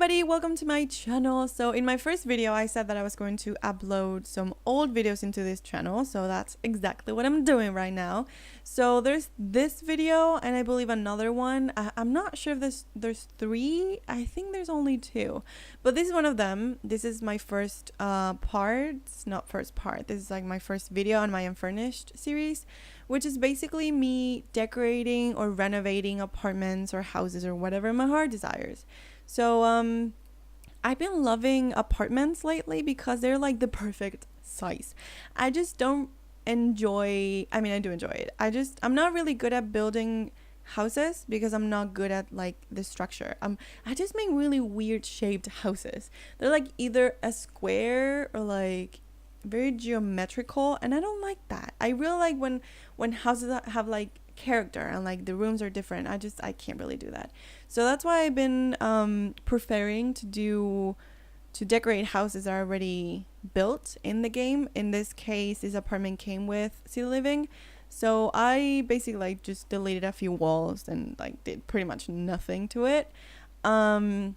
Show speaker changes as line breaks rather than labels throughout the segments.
everybody, welcome to my channel. So in my first video I said that I was going to upload some old videos into this channel, so that's exactly what I'm doing right now. So there's this video and I believe another one. I'm not sure if there's three. I think there's only two, but this is one of them. This is my first not first part, this is like my first video on my Unfurnished series, which is basically me decorating or renovating apartments or houses or whatever my heart desires. So I've been loving apartments lately because they're like the perfect size. I just don't enjoy, I mean I do enjoy it. I'm not really good at building houses because I'm not good at like the structure. I just make really weird shaped houses. They're like either a square or like very geometrical, and I don't like that. I really like when houses have like character and like the rooms are different. I can't really do that. So that's why I've been preferring to decorate houses that are already built in the game. In this case, this apartment came with city living, so I basically like just deleted a few walls and like did pretty much nothing to it, but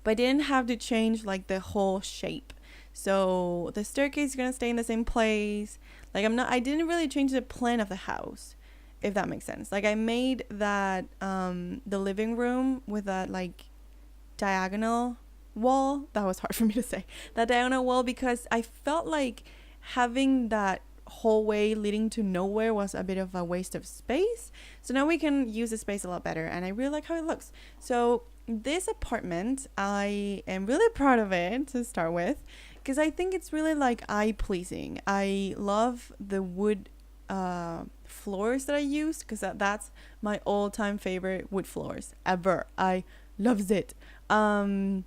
I didn't have to change like the whole shape. So the staircase is gonna stay in the same place. Like I didn't really change the plan of the house, if that makes sense. Like I made that the living room with that like diagonal wall. That was hard for me to say. That diagonal wall, because I felt like having that hallway leading to nowhere was a bit of a waste of space. So now we can use the space a lot better, and I really like how it looks. So this apartment, I am really proud of it to start with, because I think it's really like eye-pleasing. I love the wood floors that I used, because that's my all-time favorite wood floors ever. I loves it. I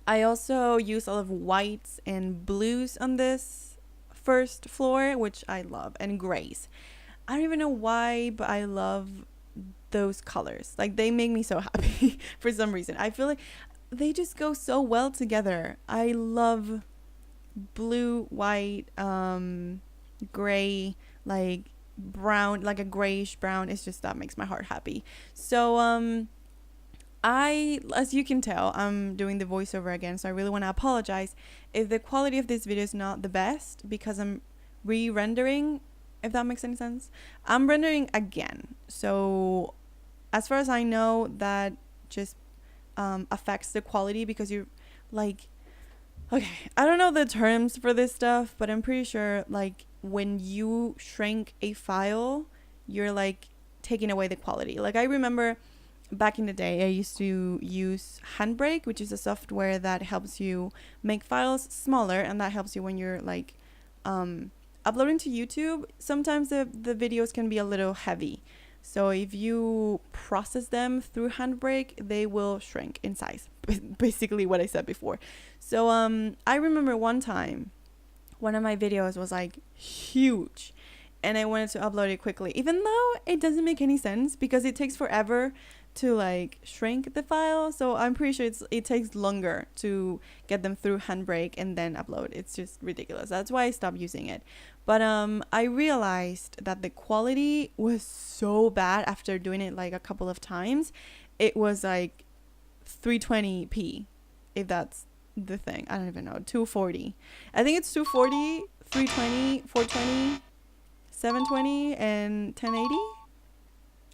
also use a lot of whites and blues on this first floor, which I love, and grays. I don't even know why, but I love those colors. Like they make me so happy for some reason. I feel like they just go so well together. I love blue, white, gray, like brown, like a grayish brown. It's just, that makes my heart happy. So as you can tell, I'm doing the voiceover again, so I really want to apologize if the quality of this video is not the best, because I'm re-rendering, if that makes any sense. I'm rendering again, so as far as I know, that just affects the quality, because you're like, okay, I don't know the terms for this stuff, but I'm pretty sure like when you shrink a file, you're like taking away the quality. Like I remember back in the day, I used to use Handbrake, which is a software that helps you make files smaller, and that helps you when you're like uploading to YouTube. Sometimes the videos can be a little heavy, so if you process them through Handbrake, they will shrink in size. Basically what I said before. So I remember one time one of my videos was like huge, and I wanted to upload it quickly, even though it doesn't make any sense because it takes forever to like shrink the file. So I'm pretty sure it takes longer to get them through Handbrake and then upload. It's just ridiculous. That's why I stopped using it. But I realized that the quality was so bad after doing it like a couple of times. It was like 320p, if that's the thing. I don't even know. 240. I think it's 240, 320, 420, 720, and 1080.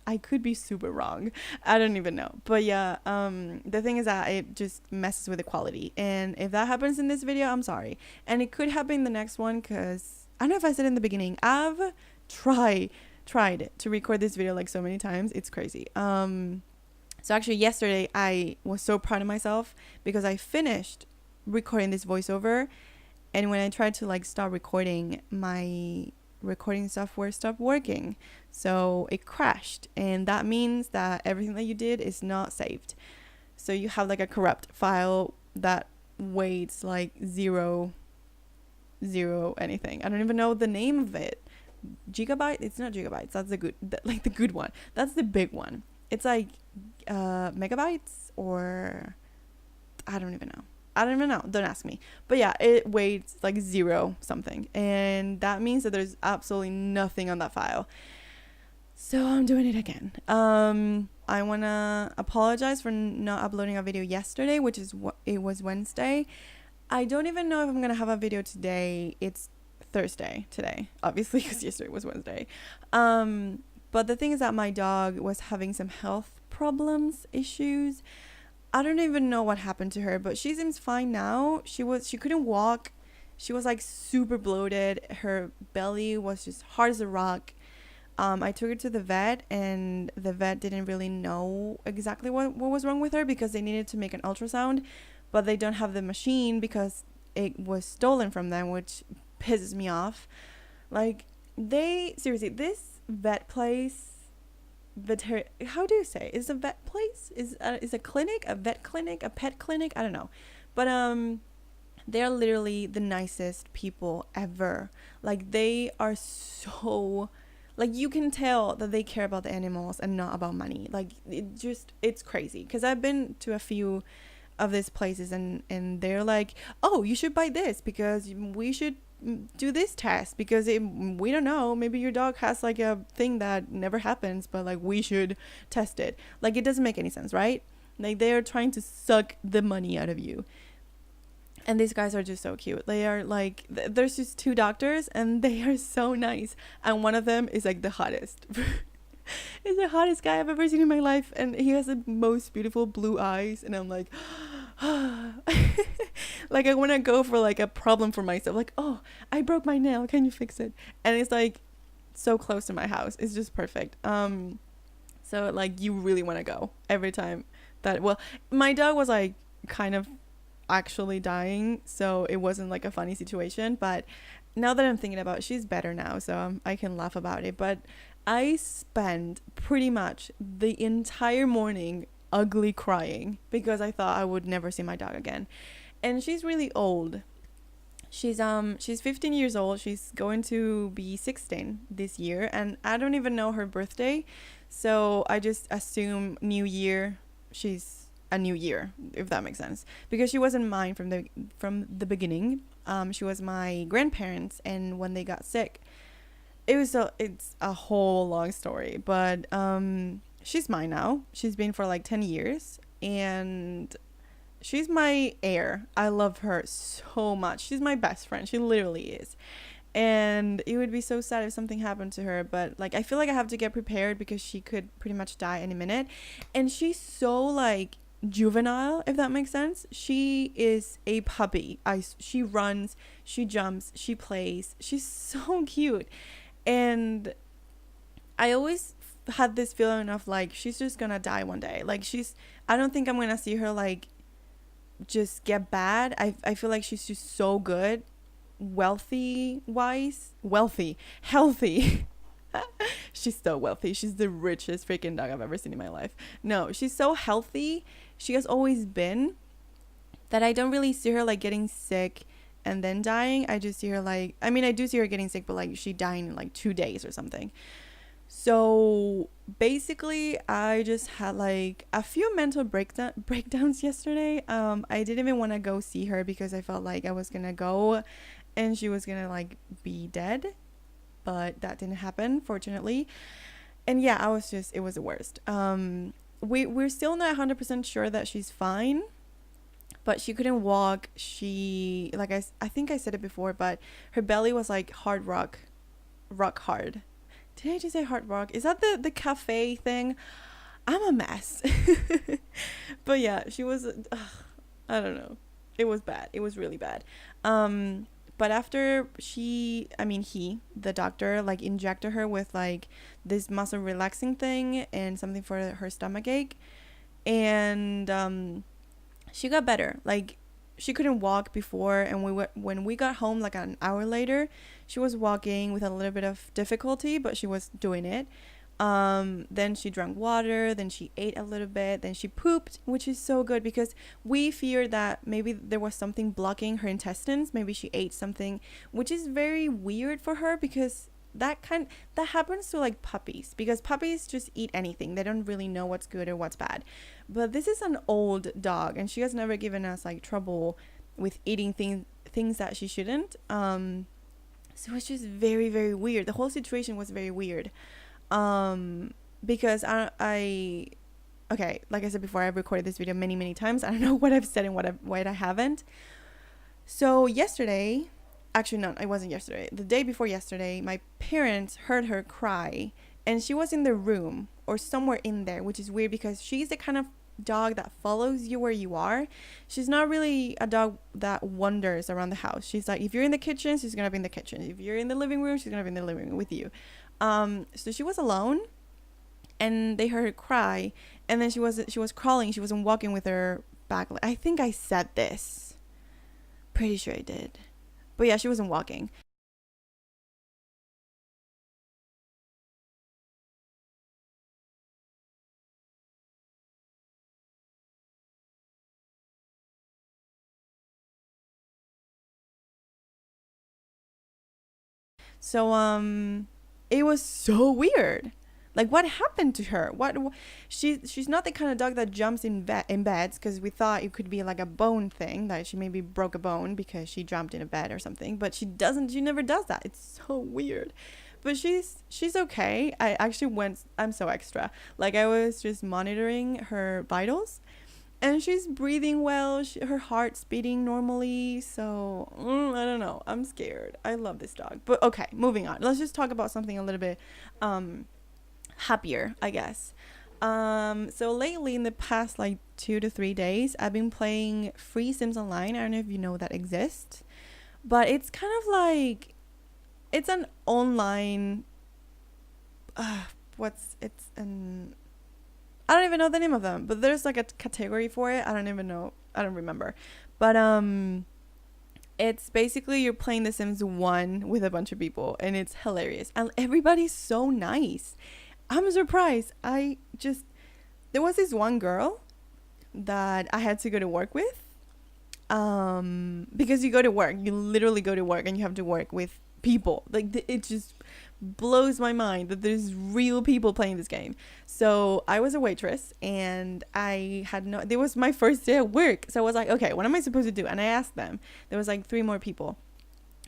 I could be super wrong. I don't even know. But yeah, the thing is that it just messes with the quality. And if that happens in this video, I'm sorry. And it could happen in the next one, because I don't know if I said in the beginning, I've tried to record this video like so many times. It's crazy. So actually yesterday I was so proud of myself because I finished recording this voiceover, and when I tried to like stop recording, my recording software stopped working, so it crashed, and that means that everything that you did is not saved. So you have like a corrupt file that weighs like zero anything. I don't even know the name of it. Gigabyte? It's not gigabytes. That's the good one. That's the big one. It's like megabytes, or I don't even know. Don't ask me. But yeah, it weighs like zero something, and that means that there's absolutely nothing on that file. So I'm doing it again. I want to apologize for not uploading a video yesterday, which is what it was Wednesday. I don't even know if I'm going to have a video today. It's Thursday today, obviously, because yesterday was Wednesday. But the thing is that my dog was having some health problems, issues. I don't even know what happened to her, but she seems fine now. She couldn't walk. She was like super bloated. Her belly was just hard as a rock. I took her to the vet, and the vet didn't really know exactly what was wrong with her because they needed to make an ultrasound, but they don't have the machine because it was stolen from them, which pisses me off. Like, seriously, this vet place, how do you say? Is a vet place? Is a clinic, a vet clinic, a pet clinic? I don't know. But they're literally the nicest people ever. Like, they are so... Like, you can tell that they care about the animals and not about money. Like, it's crazy. Because I've been to a few of these places, and they're like, oh, you should buy this because we should do this test because we don't know. Maybe your dog has, like, a thing that never happens, but, like, we should test it. Like, it doesn't make any sense, right? Like, they are trying to suck the money out of you. And these guys are just so cute. They are like, there's just two doctors and they are so nice. And one of them is like the hottest. He's the hottest guy I've ever seen in my life. And he has the most beautiful blue eyes. And I'm like, like, I want to go for like a problem for myself. Like, oh, I broke my nail. Can you fix it? And it's like so close to my house. It's just perfect. So like, you really want to go every time that, well, my dog was like kind of actually dying, so it wasn't like a funny situation, but now that I'm thinking about it, she's better now, so I can laugh about it. But I spent pretty much the entire morning ugly crying because I thought I would never see my dog again. And she's really old. She's 15 years old. She's going to be 16 this year, and I don't even know her birthday, so I just assume New Year she's a new year, if that makes sense, because she wasn't mine from the beginning. She was my grandparents, and when they got sick, it's a whole long story, but she's mine now. She's been for like 10 years, and she's my heir. I love her so much. She's my best friend. She literally is. And it would be so sad if something happened to her, but like, I feel like I have to get prepared because she could pretty much die any minute. And she's so like juvenile, if that makes sense. She is a puppy. She runs, she jumps, she plays. She's so cute. And I always had this feeling of like, she's just gonna die one day. Like, I don't think I'm gonna see her like just get bad. I feel like she's just so good, healthy. She's so wealthy. She's the richest freaking dog I've ever seen in my life. No, she's so healthy. She has always been, that I don't really see her like getting sick and then dying. I just see her like, I mean, I do see her getting sick, but like she dying in like 2 days or something. So basically, I just had like a few mental breakdowns yesterday. I didn't even want to go see her because I felt like I was gonna go and she was gonna like be dead, but that didn't happen, fortunately. And yeah, it was the worst. We're still not 100% sure that she's fine, but she couldn't walk. She, like, I think I said it before, but her belly was like hard rock hard. Did I just say hard rock? Is that the cafe thing? I'm a mess. But yeah, she was, I don't know. It was bad. It was really bad. But after the doctor, like, injected her with, like, this muscle relaxing thing and something for her stomach ache. And she got better. Like, she couldn't walk before. And when we got home, like, an hour later, she was walking with a little bit of difficulty, but she was doing it. Then she drank water, then she ate a little bit, then she pooped, which is so good because we feared that maybe there was something blocking her intestines. Maybe she ate something, which is very weird for her because that happens to like puppies, because puppies just eat anything. They don't really know what's good or what's bad. But this is an old dog and she has never given us like trouble with eating things that she shouldn't. So it's just very, very weird. The whole situation was very weird. um because okay, like I said before, I've recorded this video many times. I don't know what I've said and what I haven't. So yesterday, actually no, it wasn't yesterday, the day before yesterday, my parents heard her cry, and she was in the room or somewhere in there, which is weird because she's the kind of dog that follows you where you are. She's not really a dog that wanders around the house. She's like, if you're in the kitchen, she's gonna be in the kitchen. If you're in the living room, she's gonna be in the living room with you. So she was alone, and they heard her cry, and then she was crawling. She wasn't walking with her back. I think I said this. Pretty sure I did. But yeah, she wasn't walking. So it was so weird. Like, what happened to her? She's not the kind of dog that jumps in beds, because we thought it could be like a bone thing, that she maybe broke a bone because she jumped in a bed or something. But she doesn't. She never does that. It's so weird. But she's okay. I'm so extra. Like, I was just monitoring her vitals, and she's breathing well. Her heart's beating normally. So I don't know. I'm scared. I love this dog. But okay, moving on. Let's just talk about something a little bit happier, I guess. So lately, in the past like 2 to 3 days, I've been playing free Sims Online. I don't know if you know that exists, but it's kind of like, it's an online. It's an I don't even know the name of them, but there's like a category for it. I don't even know. I don't remember. But it's basically you're playing The Sims 1 with a bunch of people, and it's hilarious. And everybody's so nice. I'm surprised. There was this one girl that I had to go to work with. Because you literally go to work, and you have to work with people. Like, it just blows my mind that there's real people playing this game. So I was a waitress, and it was my first day at work. So I was like, okay, what am I supposed to do? And I asked them. There was like 3 more people.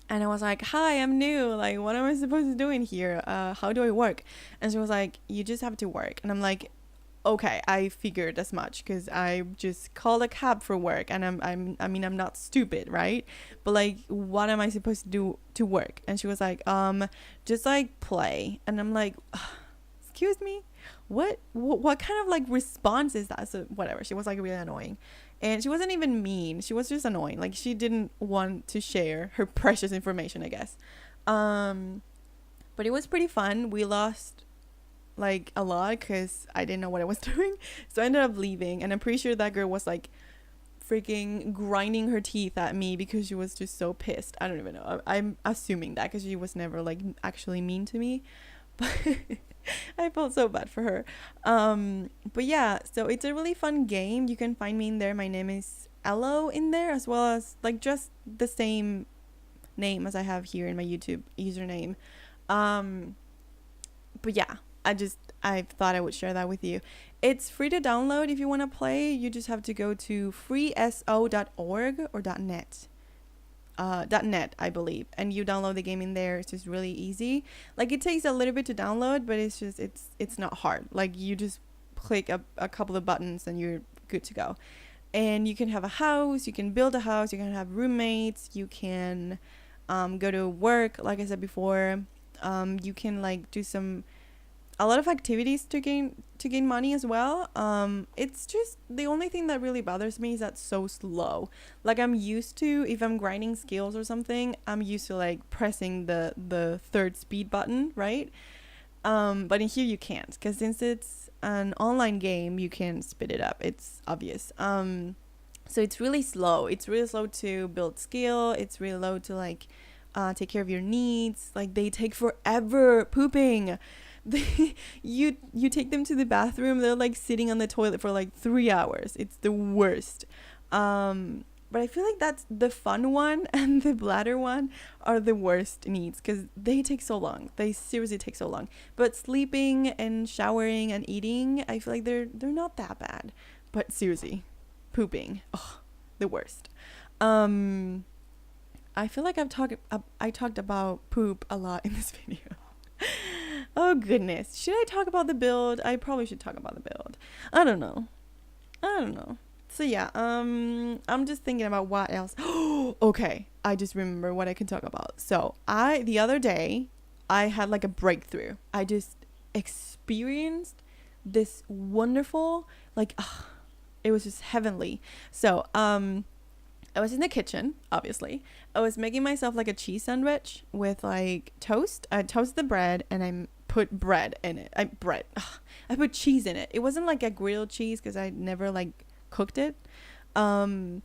And I was like, hi, I'm new. Like, what am I supposed to do in here? How do I work? And she was like, you just have to work. And I'm like, okay, I figured as much, because I just called a cab for work, and I'm not stupid, right? But like, what am I supposed to do to work? And she was like, just like play. And I'm like, excuse me, what kind of like response is that? So whatever, she was like really annoying, and she wasn't even mean, she was just annoying. Like, she didn't want to share her precious information, I guess. But it was pretty fun. We lost like a lot because I didn't know what I was doing, so I ended up leaving, and I'm pretty sure that girl was like freaking grinding her teeth at me because she was just so pissed. I don't even know. I'm assuming that, because she was never like actually mean to me, but I felt so bad for her. But yeah, so it's a really fun game. You can find me in there. My name is Ello in there, as well as like just the same name as I have here in my YouTube username. But yeah, I thought I would share that with you. It's free to download if you want to play. You just have to go to freeso.org or .net. .net, I believe, and you download the game in there. It's just really easy. Like, it takes a little bit to download, but it's not hard. Like, you just click a couple of buttons and you're good to go. And you can have a house, you can build a house, you can have roommates, you can go to work, like I said before. You can like do a lot of activities to gain money as well. It's just the only thing that really bothers me is that it's so slow. Like, I'm used to, if I'm grinding skills or something, I'm used to like pressing the third speed button, right? But in here you can't, because since it's an online game, you can speed it up. It's obvious. So it's really slow. It's really slow to build skill. It's really slow to like take care of your needs. Like, they take forever pooping. You take them to the bathroom, they're like sitting on the toilet for like 3 hours. It's the worst. But I feel like that's the fun one, and the bladder one are the worst needs, because they take so long. They seriously take so long. But sleeping and showering and eating, I feel like they're not that bad. But seriously, pooping, the worst. I feel like I talked about poop a lot in this video. Oh goodness. Should I talk about the build? I probably should talk about the build. I don't know. So yeah, I'm just thinking about what else. Okay, I just remember what I can talk about. So the other day, I had like a breakthrough. I just experienced this wonderful, like, it was just heavenly. So, I was in the kitchen, obviously. I was making myself like a cheese sandwich with like toast. I toasted the bread and I put bread in it. I put cheese in it. It wasn't like a grilled cheese because I never like cooked it. But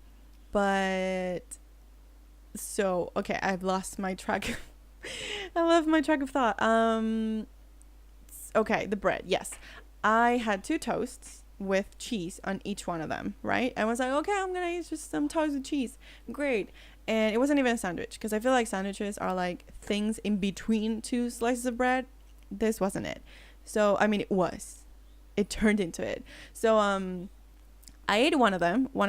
so, okay, I've lost my track. I lost my track of thought. Okay, the bread. Yes. I had 2 toasts with cheese on each one of them, right? I was like, okay, I'm gonna eat just some toast with cheese. Great. And it wasn't even a sandwich because I feel like sandwiches are like things in between 2 slices of bread. This wasn't it. So, I mean, it turned into it. So, I ate one of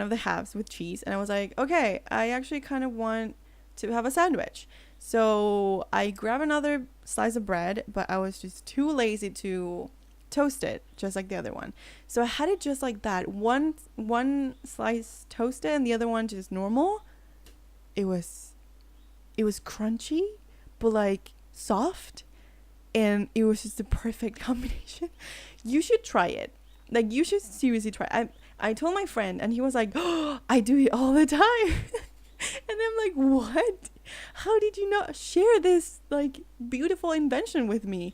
the halves with cheese, and I was like, okay, I actually kind of want to have a sandwich. So I grabbed another slice of bread, but I was just too lazy to toast it, just like the other one. So I had it just like that. One slice toasted and the other one just normal. It was crunchy, but like soft, and it was just the perfect combination. You should try it. Like, you should seriously try it. I told my friend, and he was like, oh, I do it all the time. And I'm like, what? How did you not share this like beautiful invention with me?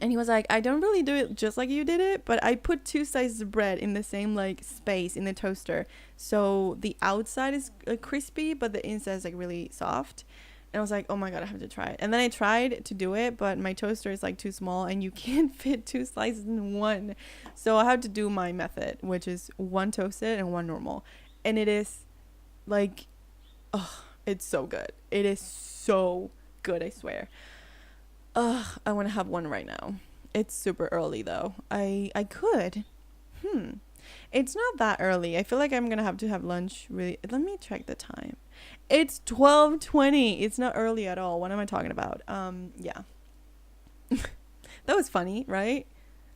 And he was like, I don't really do it just like you did it, but I put 2 slices of bread in the same like space in the toaster, so the outside is crispy but the inside is like really soft. And I was like, oh my god, I have to try it. And then I tried to do it, but my toaster is like too small and you can't fit 2 slices in one. So I had to do my method, which is 1 toasted and 1 normal. And it is like, oh, it's so good. It is so good, I swear. I want to have one right now. It's super early though. I could. It's not that early. I feel like I'm gonna have to have lunch really. Let me check the time. It's 12:20. It's not early at all. What am I talking about? Yeah. That was funny, right?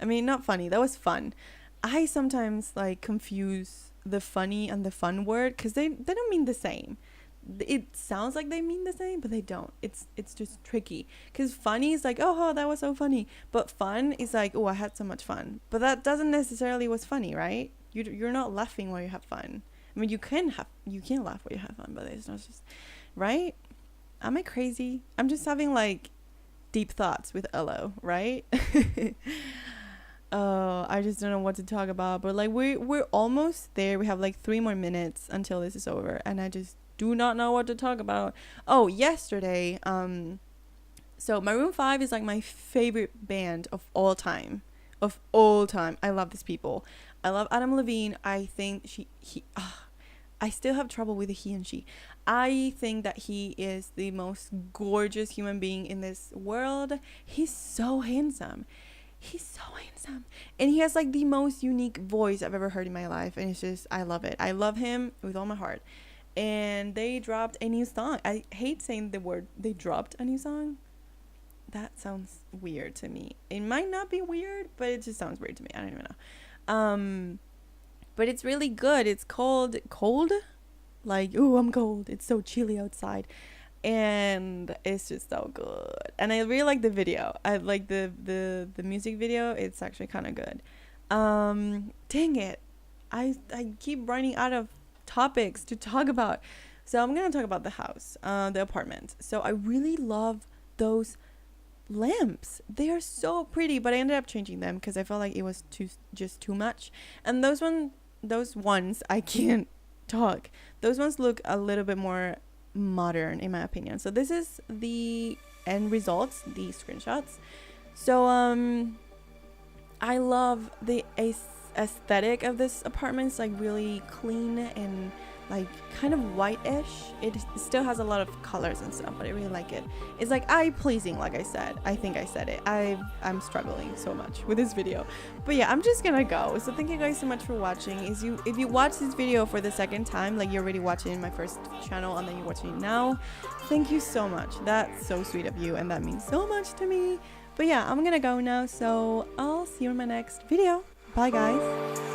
I mean, not funny. That was fun. I sometimes like confuse the funny and the fun word because they don't mean the same. It sounds like they mean the same, but they don't. It's just tricky because funny is like, oh, that was so funny, but fun is like, oh, I had so much fun. But that doesn't necessarily was funny, right? You're not laughing while you have fun. I mean, you can laugh while you have fun, but it's not just right. Am I crazy? I'm just having like deep thoughts with Elo, right? Oh, I just don't know what to talk about, but like we're almost there. We have like 3 more minutes until this is over, and I just do not know what to talk about. Oh, yesterday, so Maroon 5 is like my favorite band of all time. I love these people. I love Adam Levine. I think I still have trouble with the he and she. I think that he is the most gorgeous human being in this world. He's so handsome. And he has like the most unique voice I've ever heard in my life. And it's just, I love it. I love him with all my heart. And they dropped a new song. I hate saying the word they dropped a new song. That sounds weird to me. It might not be weird, but it just sounds weird to me. I don't even know. But it's really good. It's called Cold. Like, ooh, I'm cold. It's so chilly outside. And it's just so good. And I really like the video. I like the music video. It's actually kind of good. Dang it. I keep running out of topics to talk about. So I'm gonna talk about the house, the apartment. So I really love those lamps. They are so pretty, but I ended up changing them because I felt like it was too much. And those ones I can't talk. Those ones look a little bit more modern in my opinion. So this is the end results, the screenshots. So I love the aesthetic of this apartment. It's like really clean and like kind of whitish. It still has a lot of colors and stuff, but I really like it. It's like eye pleasing, like I said. I think I said it. I'm struggling so much with this video, but yeah, I'm just gonna go. So thank you guys so much for watching. If you watch this video for the second time, like you're already watching my first channel and then you're watching it now, thank you so much. That's so sweet of you and that means so much to me. But yeah, I'm gonna go now, so I'll see you in my next video. Bye guys.